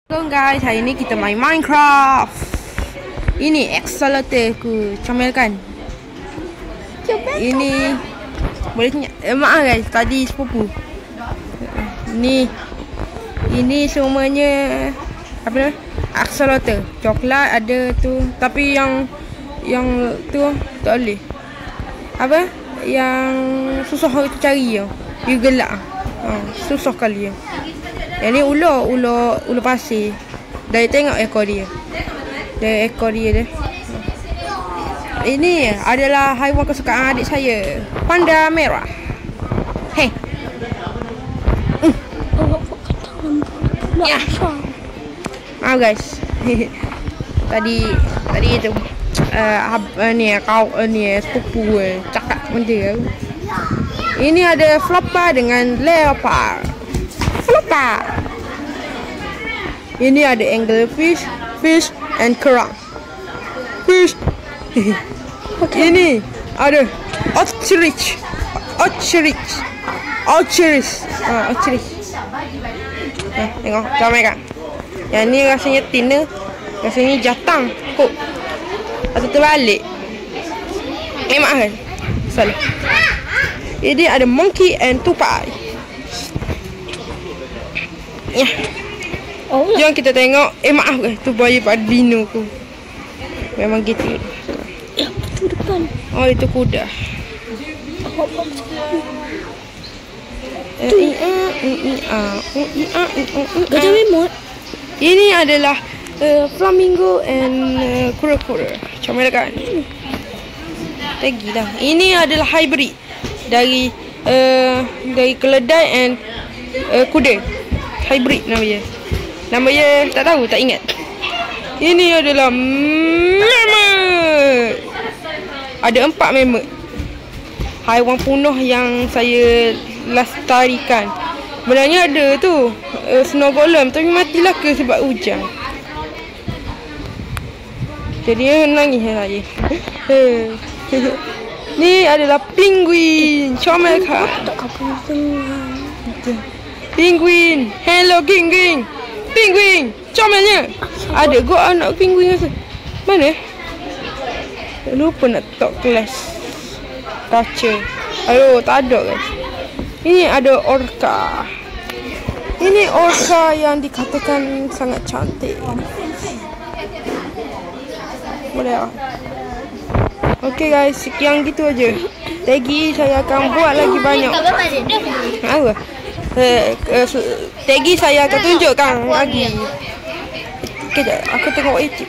Assalamualaikum guys, hari ni kita main Minecraft. Ini accelerator ku, comel kan? Ini boleh tanya. Maaf guys, tadi sepupu. Ini semuanya apa? Accelerator. Coklat ada tu, tapi yang tu tak boleh. Apa? Yang susah kita cari ya. You gelak. Susah kali ya. Yang ni ular pasir. Dari tengok ekor dia. Dari ekor dia. Ini adalah haiwan kesukaan adik saya. Panda merah. Hei. Ya. Guys. tadi itu sepupu cakap benda. Ini ada floppa dengan leopard. Ini ada anglerfish, fish and kerang. Fish. Ini ada ostrich. Tengok kamera kan. Yang ni rasanya tina, rasanya jatang. Kok atau terbalik. Emak kan? Salah. Ini ada monkey and tupai. Ya. Jom kita tengok. Maaf ke tu buaya padino ku. Memang gitu. Itu depan. Oh, itu kuda. Gajah remote. Ini adalah flamingo and kura-kura. Comel kan? Lagi dah. Ini adalah hybrid dari keledai and kuda. Hybrid namanya. Namanya tak tahu, tak ingat. Ini adalah mammoth. Ada 4 mammoth. Haiwan punah yang saya lestarikan. Sebenarnya ada tu snow golem, tapi matilah ke sebab hujan. Jadi nangis saya. Ni adalah penguin. Comel kan? Penguin. Hello penguin. Penguin. Comelnya. Ada gua anak penguin rasa. Mana? Lupa nak top kelas. Kaca. Aduh, tak ada guys. Ini ada orca. Ini orca yang dikatakan sangat cantik. Boleh tak? Okay guys, sekian gitu aja. Tagi saya akan buat lagi banyak. Apa? Tagi saya akan tunjukkan lagi. Kejap, aku tengok YouTube.